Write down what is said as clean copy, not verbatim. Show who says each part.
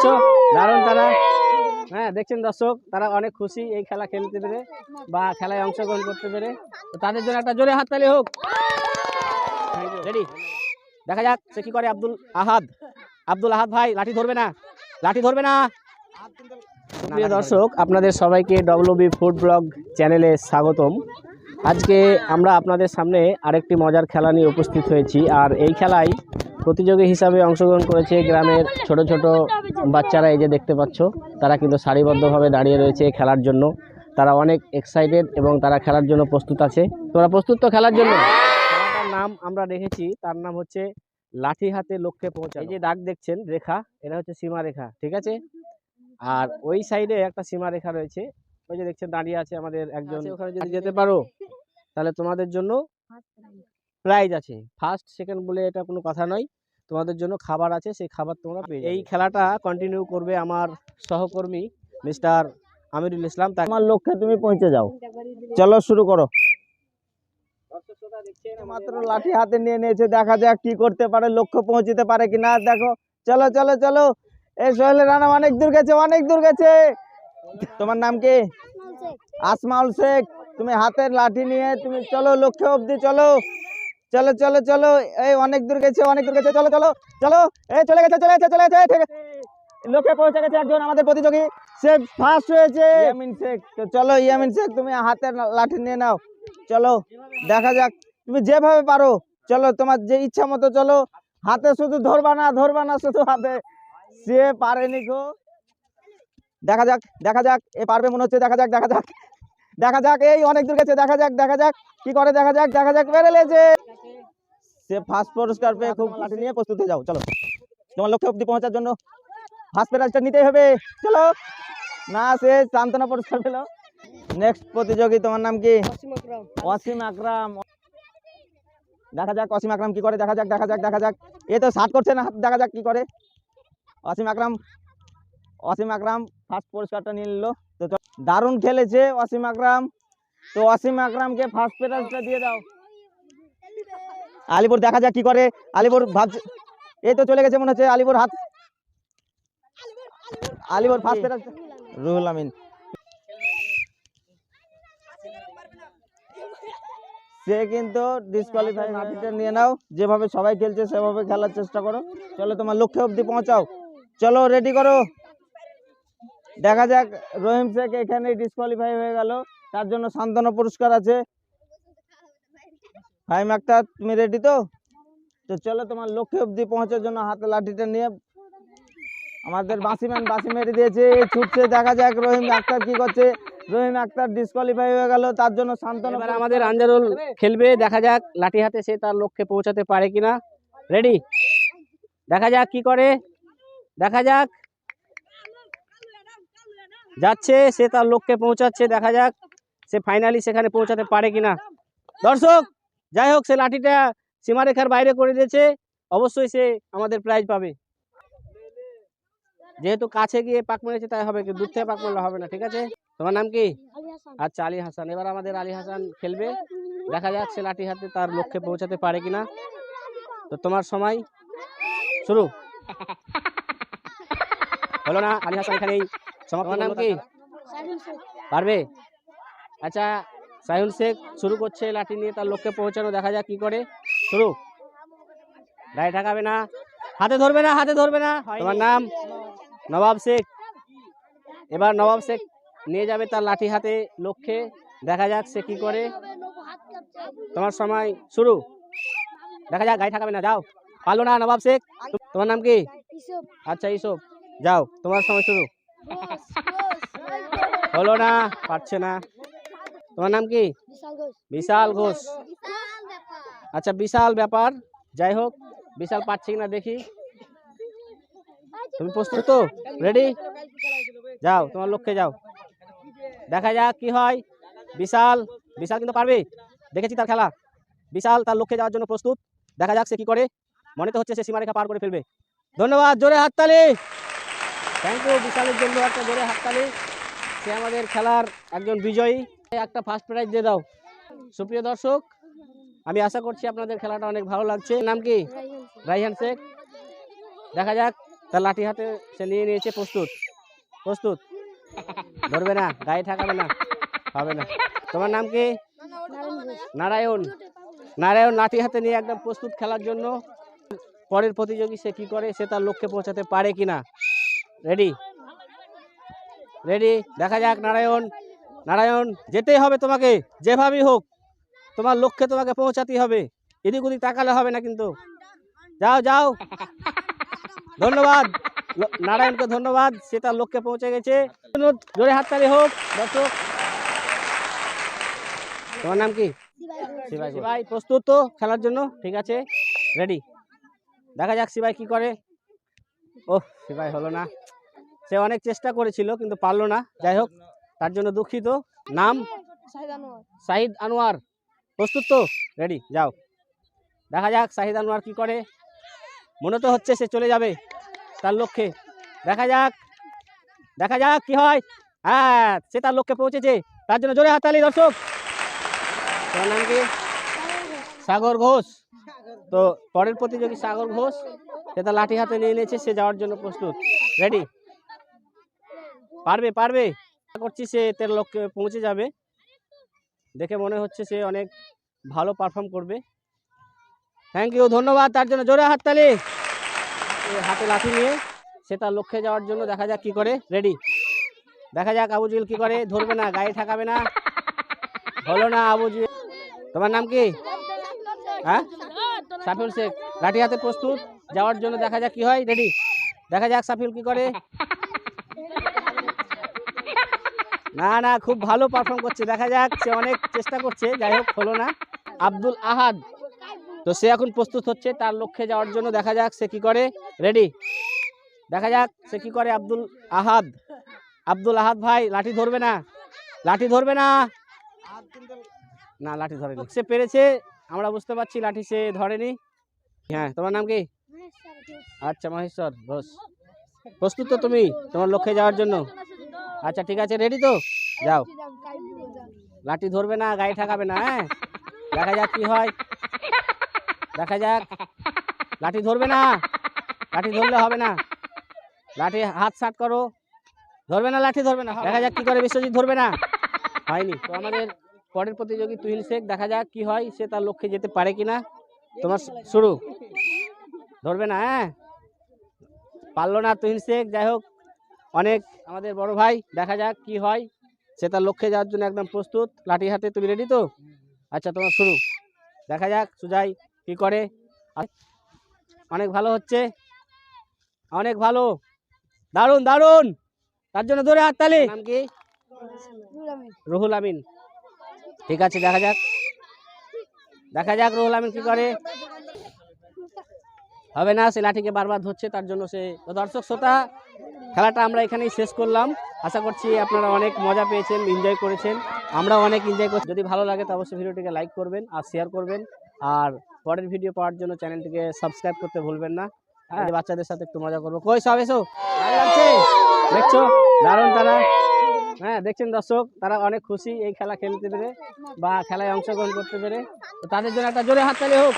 Speaker 1: পাচ্ছ দারুণ তারা। হ্যাঁ দেখছেন দর্শক, তারা অনেক খুশি এই খেলা খেলতে পেরে বা খেলায় অংশগ্রহণ করতে পেরে। তো তাদের জন্য একটা জোরে হাততালি হোক। রেডি, দেখা যাক সে কি করে। আব্দুল আহাদ ভাই লাঠি ধরবে না, লাঠি ধরবে না। প্রিয় দর্শক, আপনাদের সবাইকে ডব্লিউবি ফুড ব্লগ চ্যানেলে স্বাগতম। আজকে আমরা আপনাদের সামনে আরেকটি মজার খেলা নিয়ে উপস্থিত হয়েছি। আর এই খেলায় প্রতিযোগী হিসাবে অংশগ্রহণ করেছে গ্রামের ছোট ছোট বাচ্চারা। এই যে দেখতে পাচ্ছ, তারা কিন্তু সারিবদ্ধভাবে দাঁড়িয়ে রয়েছে খেলার জন্য। তারা অনেক এক্সাইটেড এবং তারা খেলার জন্য প্রস্তুত আছে। তোরা প্রস্তুত তো খেলার জন্য? খেলাটার নাম আমরা রেখেছি, তার নাম হচ্ছে লাঠি হাতে লক্ষ্যে পৌঁছা। এই যে দাগ দেখছেন রেখা, এটা হচ্ছে সীমা রেখা, ঠিক আছে? আর ওই সাইডে একটা সীমা রেখা রয়েছে, ওই যে দেখছেন দাঁড়িয়ে আছে আমাদের একজন। ওখানে যদি যেতে পারো তাহলে তোমাদের জন্য প্রাইজ আছে। ফার্স্ট সেকেন্ড বলে এটা কোনো কথা নয়, তোমাদের জন্য খাবার আছে, সেই খাবার তোমরা পেয়ে যাবে। এই খেলাটা কন্টিনিউ করবে আমার সহকর্মী মিস্টার আমিরুল ইসলাম।
Speaker 2: আমার লক্ষ্যে তুমি পৌঁছে যাও, চলো শুরু করো। মাত্র লাঠি হাতে নিয়ে নিয়েছে, দেখা যাক কি করতে পারে, লক্ষ্য পৌঁছতে পারে কিনা। দেখো, চলো চলো চলো। এই সোহেল রানা অনেক দূর গেছে, অনেক দূর গেছে। তোমার নাম কি? আসমাউল শেখ। তুমি হাতের লাঠি নিয়ে তুমি চলো লক্ষ্য অবধি, চলো চলো চলো চলো। এই অনেক দূর গেছে, অনেক দূর গেছে, চলো চলো চলো। এই চলে গেছে, চলে গেছে, চলে গেছে, ঠিক আছে। লক্ষ্যে পৌঁছে গেছে একজন আমাদের প্রতিযোগী, সে ফার্স্ট হয়েছে, ইয়ামিন শেখ। তো চলো ইয়ামিন শেখ, তুমি হাতের লাঠি নিয়ে নাও, চলো দেখা যাক তুমি যেভাবে পারো। চলো তোমার যে ইচ্ছা মতো চলো, হাতে শুধু ধরবা না শুধু হাতে। সে পারেনি গো, দেখা যাক দেখা যাক এ পারবে মনে হচ্ছে। দেখা যাক দেখা যাক দেখা যাক। এই অনেক দূর গেছে, দেখা যাক দেখা যাক কি করে, দেখা যাক দেখা যাক। বেড়ে লেছে, সে ফার্স্ট পুরস্কার পেয়ে খুব লাঠি নিয়ে প্রস্তুত হয়ে যাও। চলো তোমার লক্ষ্য অবধি পৌঁছার জন্য ফার্স্ট প্রাইজটা নিতেই হবে। চলো না, সে সান্ত্বনা পুরস্কার পেল। নেক্সট প্রতিযোগী, তোমার নাম কি? ওয়াসিম আকরাম। দেখা যাক ওয়াসিম আকরাম কি করে, দেখা যাক দেখা যাক দেখা যাক। এ তো শার্ট করছে না, দেখা যাক কি করে। ওয়াসিম আকরাম ফার্স্ট পুরস্কারটা নিয়ে নিল। তো দারুণ খেলেছে ওয়াসিম আকরাম। তো ওয়াসিম আকরামকে ফার্স্ট প্রাইজটা দিয়ে দাও। আলিপুর দেখা যাক কি করে। আলিপুর ভাবছে, এই তো চলে গেছে মনে হচ্ছে। Alipur first prize Ruhul Amin. সে কিন্তু ডিসকোয়ালিফাই। লাঠিটা নিয়ে নাও, যেভাবে সবাই খেলছে সেভাবে খেলার চেষ্টা করো। চলো তোমার লক্ষ্যে অবধি পৌঁছাও, চলো রেডি করো। দেখা যাক, রহিম শেখ এখানে ডিসকোয়ালিফাই হয়ে গেল, তার জন্য সান্ত্বনা পুরস্কার আছে। ফাহিম আক্তার, তুমি রেডি তো? তো চলো তোমার লক্ষ্যে অবধি পৌঁছার জন্য হাতে লাঠিটা নিয়ে আমাদের বাসি মেরে দিয়েছে, ছুটছে। দেখা যাক রহিম আক্তার কি করছে। রহিম আক্তার ডিসকোয়ালিফাই হয়ে গেল, তার জন্য সান্ত্বনা।
Speaker 1: এবার আমাদের আনজারুল খেলবে, দেখা যাক লাঠি হাতে সে তার লক্ষ্যে পৌঁছাতে পারে কিনা। রেডি, দেখা যাক কি করে, দেখা যাক। যাচ্ছে, সে তার লক্ষ্যে পৌঁছাচ্ছে, দেখা যাক সে ফাইনালি সেখানে পৌঁছাতে পারে কিনা। দর্শক, যাই হোক, সে লাঠিটা সীমারেখার বাইরে করে দিয়েছে, অবশ্যই সে আমাদের প্রাইজ পাবে। যেহেতু কাছে গিয়ে পাক মেরেছে তাই হবে, দূর থেকে পাক মারলে হবে না, ঠিক আছে? তোমার নাম কি? আচ্ছা, আলী হাসান। এবার আমাদের আলী হাসান খেলবে, দেখা যাক সে লাঠি হাতে তার লক্ষ্যে পৌঁছাতে পারে কিনা। তো তোমার সময় শুরু হলো না, আলী হাসান এখানেই সমাপ্ত। তোমার নাম কি? পারবে? আচ্ছা, সাইহুল শেখ শুরু করছে লাঠি নিয়ে তার লক্ষ্যে পৌঁছানো, দেখা যাক কি করে। শুরু, গায়ে ঠেকাবে না, হাতে ধরবে না, হাতে ধরবে না। তোমার নাম? নবাব শেখ। এবার নবাব শেখ নিয়ে যাবে তার লাঠি হাতে লক্ষ্যে, দেখা যাক সে কি করে। তোমার সময় শুরু, দেখা যাক, গায়ে ঠেকাবে না, যাও। পারলো না নবাব শেখ। তোমার নাম কি? আচ্ছা ইউসুফ, যাও, তোমার সময় শুরু। হলো না, পারছে না। তোমার নাম কি? বিশাল ঘোষ। আচ্ছা, বিশাল ব্যাপার, যাই হোক, বিশাল পারছে কিনা দেখি। তুমি প্রস্তুত তো? রেডি, যাও তোমার লক্ষ্যে যাও, দেখা যাক কি হয়। বিশাল কিন্তু পারবে, দেখেছি তার খেলা। বিশাল তার লক্ষ্যে যাওয়ার জন্য প্রস্তুত, দেখা যাক সে কি করে। মনে তো হচ্ছে সে সীমারেখা পার করে ফেলবে। ধন্যবাদ, জোরে হাততালি। থ্যাংক ইউ বিশালের জন্য একটা জোরে হাততালি। সে আমাদের খেলার একজন বিজয়ী। একটা ফার্স্ট প্রাইজ দিয়ে দাও। সুপ্রিয় দর্শক, আমি আশা করছি আপনাদের খেলাটা অনেক ভালো লাগছে। নাম কি? রাইহান শেখ। দেখা যাক তার লাঠি হাতে সে নিয়ে নিয়েছে, প্রস্তুত প্রস্তুত। ধরবে না, গায়ে ঠাকাবে না, হবে না। তোমার নাম কি? নারায়ণ। নারায়ণ লাঠি হাতে নিয়ে একদম প্রস্তুত খেলার জন্য। পরের প্রতিযোগী সে কি করে, সে তার লক্ষ্যে পৌঁছাতে পারে কিনা। রেডি রেডি, দেখা যাক। নারায়ণ, নারায়ণ যেতেই হবে তোমাকে, যেভাবেই হোক তোমার লক্ষ্যে তোমাকে পৌঁছাতেই হবে। এদিক ওদিক তাকালে হবে না কিন্তু। যাও যাও। ধন্যবাদ নারায়ণকে, ধন্যবাদ, সে তার লক্ষ্যে পৌঁছে গেছে। জোরে হাততালি হোক দর্শক। তোমার নাম কি? শিবাই। শিবাই প্রস্তুত তো খেলার জন্য? ঠিক আছে, রেডি। দেখা যাক শিবাই কি করে। ওহ, শিবাই হলো না। সে অনেক চেষ্টা করেছিল কিন্তু পারলো না। যাই হোক, তার জন্য দুঃখিত। নাম? শাহিদ আনোয়ার। প্রস্তুত তো? রেডি, যাও। দেখা যাক শাহিদ আনোয়ার কি করে। মনে তো হচ্ছে সে চলে যাবে তার লক্ষ্যে। দেখা যাক, দেখা যাক কি হয়। হ্যাঁ, সে তার লক্ষ্যে পৌঁছেছে, তার জন্য জোরে হাততালি দর্শক। তোমার নাম কি? সাগর ঘোষ। তো পরের প্রতিযোগী সাগর ঘোষ, সে তার লাঠি হাতে নিয়ে নিয়েছে, সে যাওয়ার জন্য প্রস্তুত। রেডি? পারবে পারবে, আশা করছি সে তার লক্ষ্যে পৌঁছে যাবে। দেখে মনে হচ্ছে সে অনেক ভালো পারফর্ম করবে। থ্যাংক ইউ, ধন্যবাদ, তার জন্য জোরে হাততালি। হাতে লাঠি নিয়ে সে তার লক্ষ্যে যাওয়ার জন্য। দেখা যাক কি করে। রেডি? দেখা যাক আবুজিল কি করে। ধরবে না, গায়ে ঠাকাবে না, হলো না আবুজিল। তোমার নাম কি? হ্যাঁ, সাফিউল শেখ। লাঠি হাতে প্রস্তুত যাওয়ার জন্য। দেখা যাক কি হয়। রেডি? দেখা যাক সাফিউল কি করে। না না, খুব ভালো পারফর্ম করছে। দেখা যাক, সে অনেক চেষ্টা করছে, যাই হোক হলো না। আব্দুল আহাদ, তো সে এখন প্রস্তুত হচ্ছে তার লক্ষ্যে যাওয়ার জন্য। দেখা যাক সে কি করে। রেডি? দেখা যাক সে কি করে। আব্দুল আহাদ, আব্দুল আহাদ ভাই লাঠি ধরবে না, লাঠি ধরবে না, না লাঠি ধরেনি। সে পেরেছে, আমরা বুঝতে পারছি, লাঠি সে ধরেনি। হ্যাঁ, তোমার নাম কি? আচ্ছা, মহেশ্বর ঘোষ। প্রস্তুত তো তুমি তোমার লক্ষ্যে যাওয়ার জন্য? আচ্ছা ঠিক আছে, রেডি তো? যাও। লাঠি ধরবে না, গায়ে ঠাকাবে না। হ্যাঁ, দেখা যাক কি হয়। দেখা যাক। লাঠি ধরবে না, লাঠি ধরলে হবে না। লাঠি হাত সাট করো। ধরবে না, লাঠি ধরবে না। দেখা যাক কি করে। বিশ্বজিৎ ধরবে না, হয়নি। তো আমাদের পরের প্রতিযোগী তুহিন শেখ, দেখা যাক কি হয়, সে তার লক্ষ্যে যেতে পারে কিনা। তোমার শুরু। ধরবে না, হ্যাঁ, পারলো না তুহিন শেখ। যাই হোক, অনেক আমাদের বড় ভাই। দেখা যাক কি হয়, সে তার লক্ষ্যে যাওয়ার জন্য একদম প্রস্তুত। লাঠি হাতে, তুমি রেডি তো? আচ্ছা, তোমার শুরু। দেখা যাক সুজাই কি করে। অনেক ভালো হচ্ছে, অনেক ভালো, দারুণ দারুণ, তার জন্য ধরে হাততালি। নাম কি? রুহুল আমিন। ঠিক আছে, দেখা যাক, দেখা যাক রুহুল আমিন কি করে। হবে না, সে লাঠিকে বারবার ধরছে, তার জন্য সে। দর্শক শ্রোতা, খেলাটা আমরা এখানেই শেষ করলাম। আশা করছি আপনারা অনেক মজা পেয়েছেন, এনজয় করেছেন। আমরা অনেক এনজয় করছি। যদি ভালো লাগে তো অবশ্যই ভিডিওটিকে লাইক করবেন আর শেয়ার করবেন। আর পরের ভিডিও পাওয়ার জন্য চ্যানেলটিকে সাবস্ক্রাইব করতে ভুলবেন না। হ্যাঁ, বাচ্চাদের সাথে একটু মজা করবো। কই সব এসো, ভালো লাগছে, দেখছো দারুণ তারা। হ্যাঁ, দেখছেন দর্শক, তারা অনেক খুশি এই খেলা খেলতে পেরে বা খেলায় অংশগ্রহণ করতে পেরে। তো তাদের জন্য একটা জোরে হাততালি হোক।